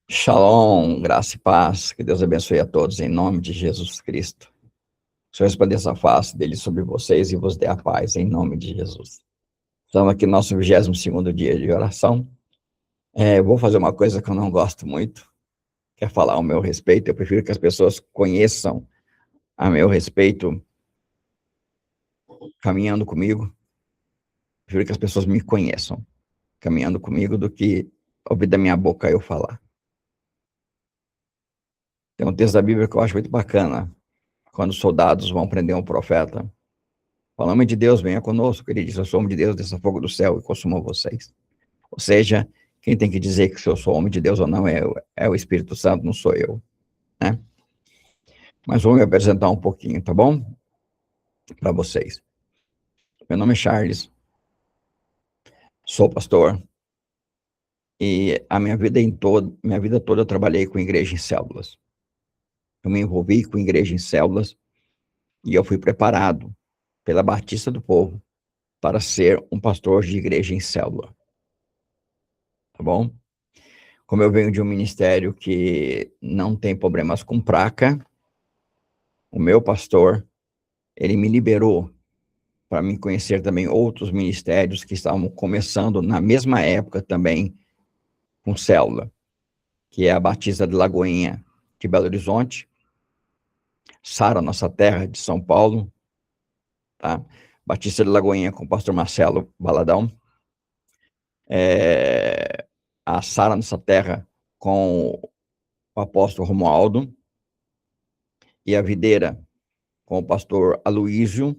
Shalom, graça e paz, que Deus abençoe a todos em nome de Jesus Cristo. O Senhor resplandeça a face dele sobre vocês e vos dê a paz em nome de Jesus. Estamos aqui no nosso 22º dia de oração. Eu vou fazer uma coisa que eu não gosto muito, que é falar ao meu respeito. Eu prefiro que as pessoas conheçam a meu respeito caminhando comigo. Prefiro que as pessoas me conheçam caminhando comigo do que ouvir da minha boca eu falar. Tem um texto da Bíblia que eu acho muito bacana, quando os soldados vão prender um profeta. O nome de Deus venha conosco, ele diz: eu sou homem de Deus, desça fogo do céu e consuma vocês. Ou seja, quem tem que dizer que se eu sou homem de Deus ou não é o Espírito Santo, não sou eu, né? Mas vou me apresentar um pouquinho, tá bom? Para vocês. Meu nome é Charles, sou pastor, e a minha vida toda eu trabalhei com igreja em células. Eu me envolvi com igreja em células e eu fui preparado pela Batista do Povo para ser um pastor de igreja em célula, tá bom? Como eu venho de um ministério que não tem problemas com placa, o meu pastor, ele me liberou para me conhecer também outros ministérios que estavam começando na mesma época também com célula, que é a Batista de Lagoinha de Belo Horizonte, Sara Nossa Terra de São Paulo, tá? Batista de Lagoinha com o pastor Marcelo Baladão, a Sara Nossa Terra com o apóstolo Romualdo, e a Videira com o pastor Aloísio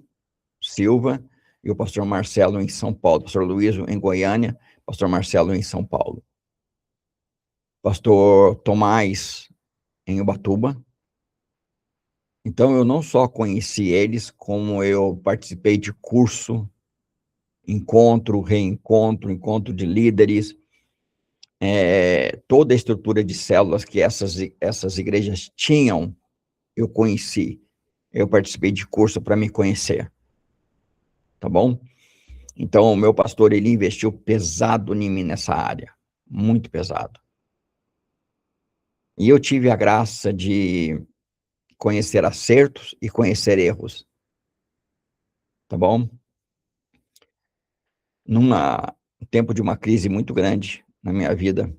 Silva e o pastor Marcelo em São Paulo, pastor Aloísio em Goiânia, pastor Marcelo em São Paulo. Pastor Tomás em Ubatuba. Então, eu não só conheci eles, como eu participei de curso, encontro, reencontro, encontro de líderes, toda a estrutura de células que essas igrejas tinham, eu conheci. Eu participei de curso para me conhecer, tá bom? Então, o meu pastor, ele investiu pesado em mim nessa área, muito pesado. E eu tive a graça de conhecer acertos e conhecer erros, tá bom? Num tempo de uma crise muito grande na minha vida,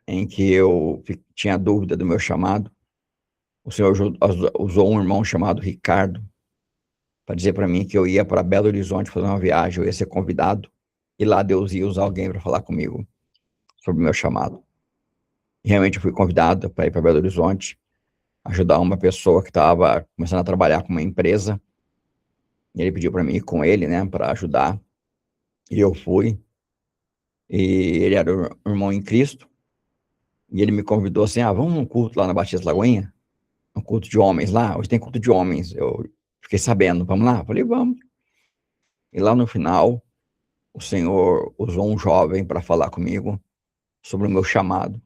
em que eu tinha dúvida do meu chamado, o Senhor usou um irmão chamado Ricardo para dizer para mim que eu ia para Belo Horizonte fazer uma viagem, eu ia ser convidado, e lá Deus ia usar alguém para falar comigo sobre o meu chamado. E realmente eu fui convidado para ir para Belo Horizonte, ajudar uma pessoa que estava começando a trabalhar com uma empresa, e ele pediu para mim ir com ele, né, para ajudar, e eu fui, e ele era um irmão em Cristo, e ele me convidou assim: vamos num culto lá na Batista Lagoinha, um culto de homens lá, hoje tem culto de homens, eu fiquei sabendo, vamos lá? Eu falei, vamos. E lá no final, o Senhor usou um jovem para falar comigo sobre o meu chamado,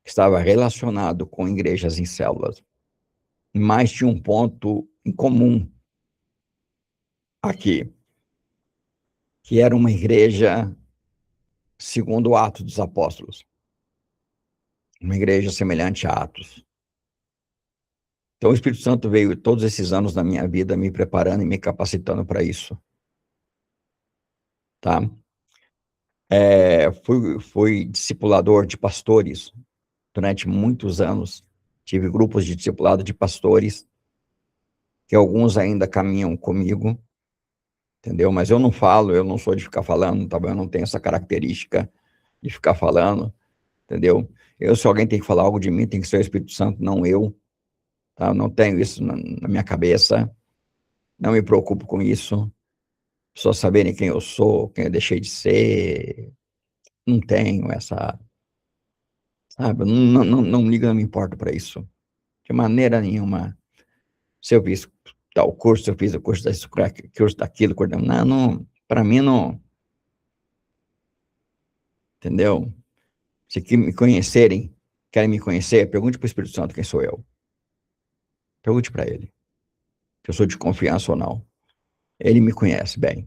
que estava relacionado com igrejas em células, mas tinha um ponto em comum aqui, que era uma igreja segundo o Atos dos Apóstolos, uma igreja semelhante a Atos. Então, o Espírito Santo veio todos esses anos na minha vida me preparando e me capacitando para isso, tá? Fui discipulador de pastores durante muitos anos, tive grupos de discipulado de pastores, que alguns ainda caminham comigo, entendeu? Mas eu não falo, eu não sou de ficar falando, tá bom? Eu não tenho essa característica de ficar falando, entendeu? Se alguém tem que falar algo de mim, tem que ser o Espírito Santo, não eu, tá? Eu não tenho isso na minha cabeça, não me preocupo com isso, só saberem quem eu sou, quem eu deixei de ser, não tenho essa, sabe? Não ligo, não me importo para isso, de maneira nenhuma. Se eu fiz tal curso, se eu fiz o curso disso, curso daquilo, não, para mim não, entendeu? Se me conhecerem, querem me conhecer, pergunte para o Espírito Santo quem sou eu. Pergunte para ele, se eu sou de confiança ou não. Ele me conhece bem.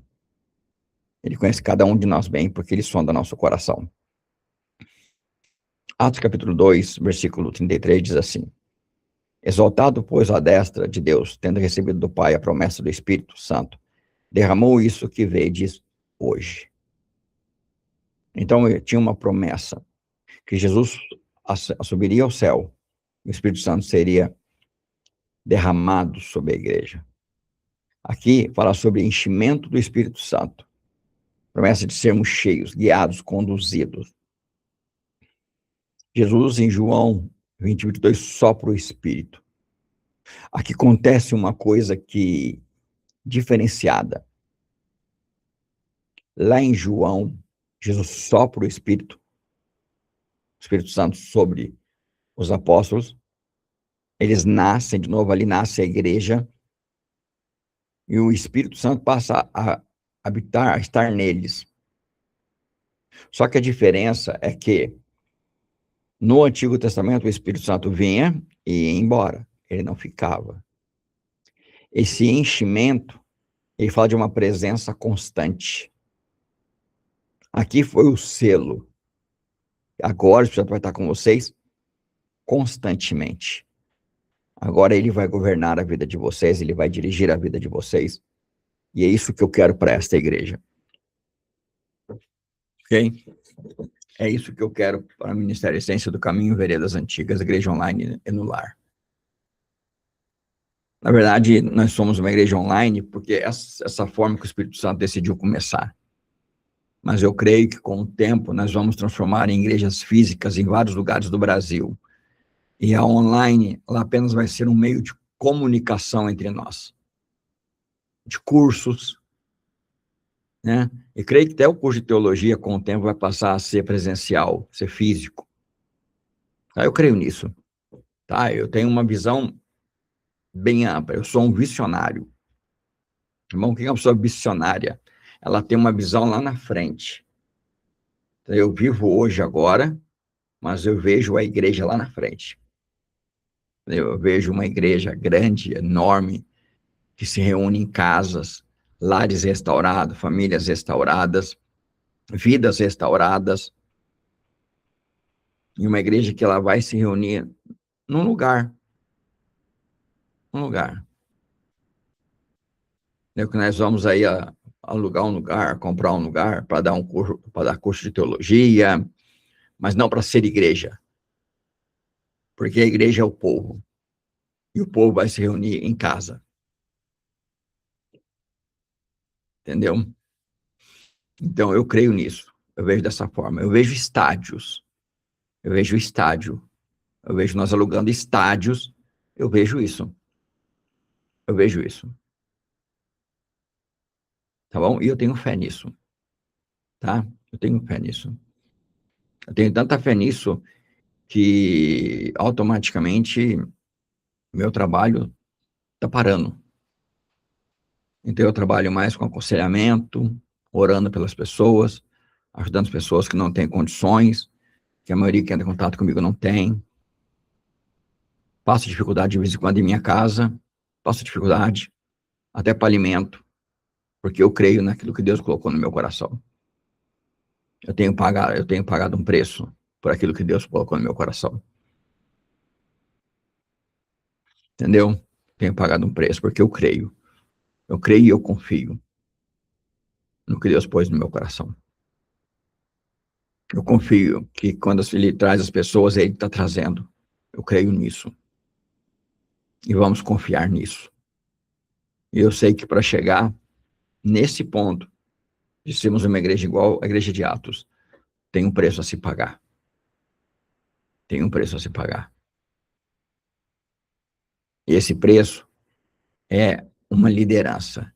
Ele conhece cada um de nós bem, porque ele sonda nosso coração. Atos capítulo 2, versículo 33 diz assim: Exaltado, pois, à destra de Deus, tendo recebido do Pai a promessa do Espírito Santo, derramou isso que vedes hoje. Então, tinha uma promessa, que Jesus subiria ao céu, e o Espírito Santo seria derramado sobre a igreja. Aqui fala sobre enchimento do Espírito Santo, promessa de sermos cheios, guiados, conduzidos. Jesus, em João 20, 22, sopra o Espírito. Aqui acontece uma coisa que diferenciada. Lá em João, Jesus sopra o Espírito Santo sobre os apóstolos. Eles nascem de novo, ali nasce a igreja, e o Espírito Santo passa a habitar, a estar neles. Só que a diferença é que no Antigo Testamento o Espírito Santo vinha e ia embora, ele não ficava. Esse enchimento, ele fala de uma presença constante. Aqui foi o selo. Agora o Espírito Santo vai estar com vocês constantemente. Agora ele vai governar a vida de vocês, ele vai dirigir a vida de vocês. E é isso que eu quero para esta igreja. Ok? É isso que eu quero para o Ministério Essência do Caminho Veredas Antigas, Igreja Online e no Lar. Na verdade, nós somos uma igreja online porque essa forma que o Espírito Santo decidiu começar. Mas eu creio que com o tempo nós vamos transformar em igrejas físicas em vários lugares do Brasil. E a online, ela apenas vai ser um meio de comunicação entre nós. De cursos, né? E creio que até o curso de teologia, com o tempo, vai passar a ser presencial, ser físico. Tá? Eu creio nisso. Tá? Eu tenho uma visão bem ampla. Eu sou um visionário. Irmão, o que é uma pessoa visionária? Ela tem uma visão lá na frente. Eu vivo hoje, agora, mas eu vejo a igreja lá na frente. Eu vejo uma igreja grande, enorme, que se reúne em casas, lares restaurados, famílias restauradas, vidas restauradas. E uma igreja que ela vai se reunir num lugar. Um lugar. Que nós vamos aí alugar um lugar, comprar um lugar para dar curso de teologia, mas não para ser igreja. Porque a igreja é o povo. E o povo vai se reunir em casa. Entendeu? Então, eu creio nisso. Eu vejo dessa forma. Eu vejo estádios. Eu vejo estádio. Eu vejo nós alugando estádios. Eu vejo isso. Eu vejo isso. Tá bom? E eu tenho fé nisso. Tá? Eu tenho fé nisso. Eu tenho tanta fé nisso que automaticamente meu trabalho está parando. Então eu trabalho mais com aconselhamento, orando pelas pessoas, ajudando as pessoas que não têm condições, que a maioria que entra em contato comigo não tem. Passo dificuldade de vez em quando em minha casa, passo dificuldade até para alimento, porque eu creio naquilo que Deus colocou no meu coração. Eu tenho pagado um preço por aquilo que Deus colocou no meu coração. Entendeu? Tenho pagado um preço porque eu creio. Eu creio e eu confio no que Deus pôs no meu coração. Eu confio que quando ele traz as pessoas, ele está trazendo. Eu creio nisso. E vamos confiar nisso. E eu sei que para chegar nesse ponto de sermos uma igreja igual à igreja de Atos, tem um preço a se pagar. Tem um preço a se pagar. E esse preço é uma liderança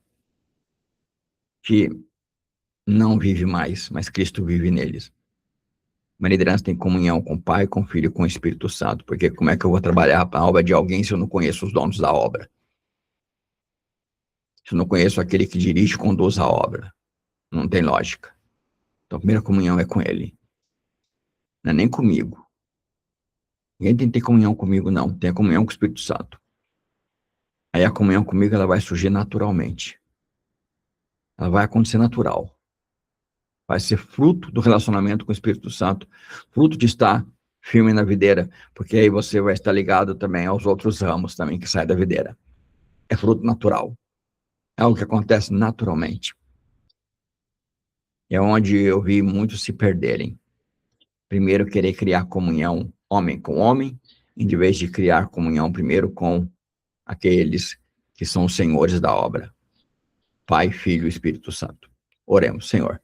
que não vive mais, mas Cristo vive neles. Uma liderança tem comunhão com o Pai, com o Filho e com o Espírito Santo, porque como é que eu vou trabalhar a obra de alguém se eu não conheço os donos da obra? Se eu não conheço aquele que dirige e conduz a obra? Não tem lógica. Então a primeira comunhão é com ele. Não é nem comigo. Ninguém tem que ter comunhão comigo, não. Tem a comunhão com o Espírito Santo. Aí a comunhão comigo, ela vai surgir naturalmente. Ela vai acontecer natural. Vai ser fruto do relacionamento com o Espírito Santo, fruto de estar firme na videira, porque aí você vai estar ligado também aos outros ramos também que saem da videira. É fruto natural. É algo que acontece naturalmente. É onde eu vi muitos se perderem. Primeiro, querer criar comunhão homem com homem, em vez de criar comunhão primeiro com aqueles que são os senhores da obra. Pai, Filho e Espírito Santo. Oremos, Senhor.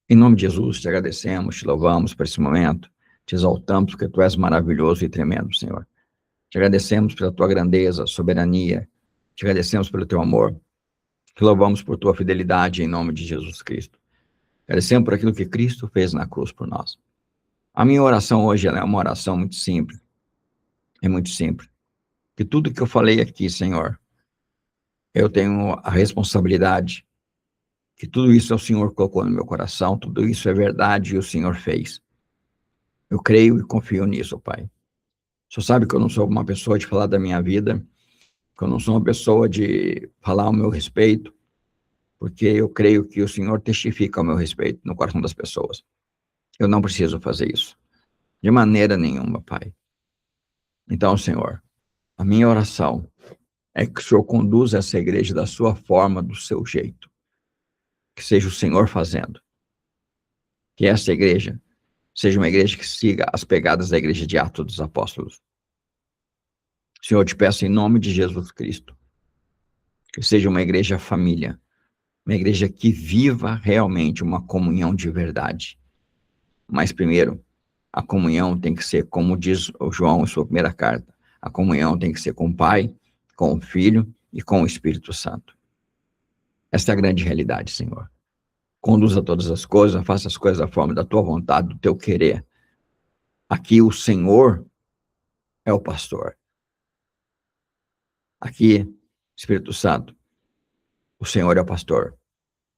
Em nome de Jesus, te agradecemos, te louvamos por esse momento, te exaltamos porque tu és maravilhoso e tremendo, Senhor. Te agradecemos pela tua grandeza, soberania, te agradecemos pelo teu amor, te louvamos por tua fidelidade em nome de Jesus Cristo. Agradecemos por aquilo que Cristo fez na cruz por nós. A minha oração hoje é uma oração muito simples. É muito simples. Que tudo que eu falei aqui, Senhor, eu tenho a responsabilidade que tudo isso é o Senhor colocou no meu coração, tudo isso é verdade e o Senhor fez. Eu creio e confio nisso, Pai. O Senhor sabe que eu não sou uma pessoa de falar da minha vida, que eu não sou uma pessoa de falar ao meu respeito, porque eu creio que o Senhor testifica ao meu respeito no coração das pessoas. Eu não preciso fazer isso. De maneira nenhuma, Pai. Então, Senhor, a minha oração é que o Senhor conduza essa igreja da sua forma, do seu jeito. Que seja o Senhor fazendo. Que essa igreja seja uma igreja que siga as pegadas da igreja de Atos dos Apóstolos. Senhor, eu te peço em nome de Jesus Cristo, que seja uma igreja família, uma igreja que viva realmente uma comunhão de verdade. Mas primeiro, a comunhão tem que ser, como diz o João em sua primeira carta, a comunhão tem que ser com o Pai, com o Filho e com o Espírito Santo. Esta é a grande realidade, Senhor. Conduza todas as coisas, faça as coisas da forma da tua vontade, do teu querer. Aqui o Senhor é o pastor. Aqui, Espírito Santo, o Senhor é o pastor.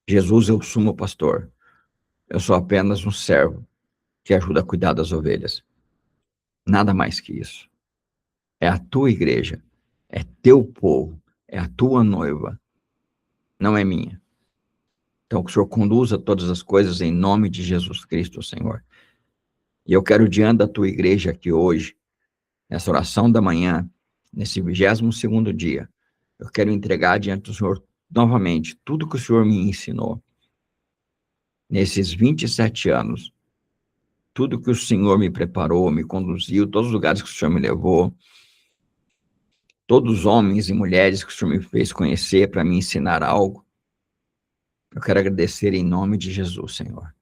Jesus é o sumo pastor. Eu sou apenas um servo que ajuda a cuidar das ovelhas. Nada mais que isso. É a tua igreja, é teu povo, é a tua noiva, não é minha. Então, que o Senhor conduza todas as coisas em nome de Jesus Cristo, Senhor. E eu quero, diante da tua igreja aqui hoje, nessa oração da manhã, nesse 22º dia, eu quero entregar diante do Senhor novamente tudo que o Senhor me ensinou. Nesses 27 anos, tudo que o Senhor me preparou, me conduziu, todos os lugares que o Senhor me levou, todos os homens e mulheres que o Senhor me fez conhecer para me ensinar algo, eu quero agradecer em nome de Jesus, Senhor.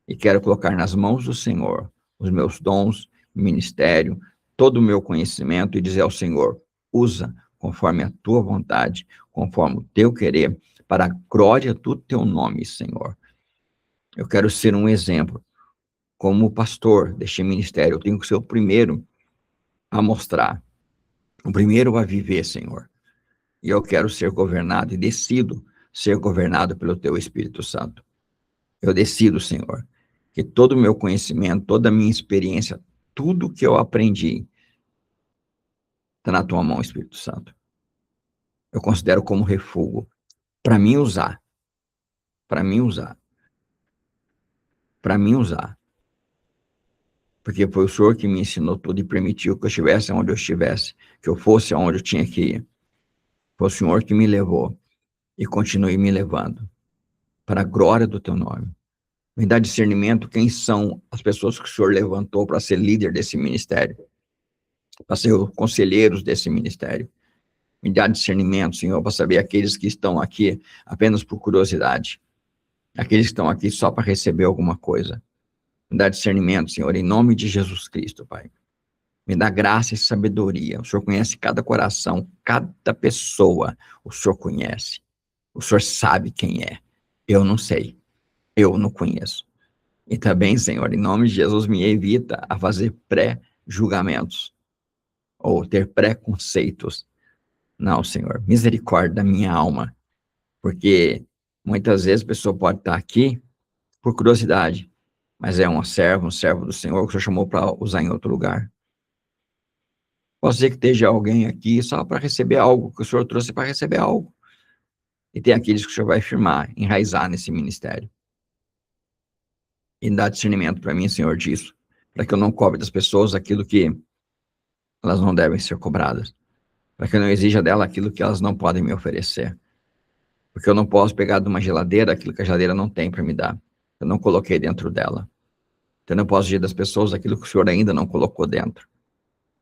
E quero colocar nas mãos do Senhor os meus dons, ministério, todo o meu conhecimento e dizer ao Senhor, usa conforme a tua vontade, conforme o teu querer, para a glória do teu nome, Senhor. Eu quero ser um exemplo. Como pastor deste ministério, eu tenho que ser o primeiro a mostrar, o primeiro a viver, Senhor. E eu quero ser governado e decido ser governado pelo teu Espírito Santo. Eu decido, Senhor, que todo o meu conhecimento, toda a minha experiência, tudo que eu aprendi está na tua mão, Espírito Santo. Eu considero como refúgio para mim usar, para mim usar, para mim usar. Porque foi o Senhor que me ensinou tudo e permitiu que eu estivesse onde eu estivesse, que eu fosse aonde eu tinha que ir. Foi o Senhor que me levou e continue me levando para a glória do teu nome. Me dá discernimento quem são as pessoas que o Senhor levantou para ser líder desse ministério, para ser os conselheiros desse ministério. Me dá discernimento, Senhor, para saber aqueles que estão aqui apenas por curiosidade, aqueles que estão aqui só para receber alguma coisa. Me dá discernimento, Senhor, em nome de Jesus Cristo, Pai. Me dá graça e sabedoria. O Senhor conhece cada coração, cada pessoa. O Senhor conhece. O Senhor sabe quem é. Eu não sei. Eu não conheço. E também, Senhor, em nome de Jesus, me evita a fazer pré-julgamentos ou ter preconceitos. Não, Senhor, misericórdia da minha alma. Porque muitas vezes a pessoa pode estar aqui por curiosidade, mas é um servo do Senhor que o Senhor chamou para usar em outro lugar. Pode ser que esteja alguém aqui só para receber algo, que o Senhor trouxe para receber algo. E tem aqueles que o Senhor vai firmar, enraizar nesse ministério. E dá discernimento para mim, Senhor, disso. para que eu não cobre das pessoas aquilo que elas não devem ser cobradas, para que eu não exija dela aquilo que elas não podem me oferecer, porque eu não posso pegar de uma geladeira aquilo que a geladeira não tem para me dar, eu não coloquei dentro dela. Então, eu não posso exigir das pessoas aquilo que o Senhor ainda não colocou dentro.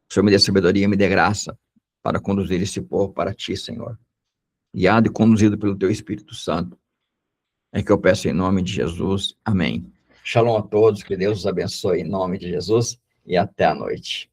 O Senhor me dê sabedoria, me dê graça para conduzir esse povo para Ti, Senhor. Guiado e conduzido pelo Teu Espírito Santo. É que eu peço em nome de Jesus. Amém. Shalom a todos, que Deus os abençoe em nome de Jesus e até a noite.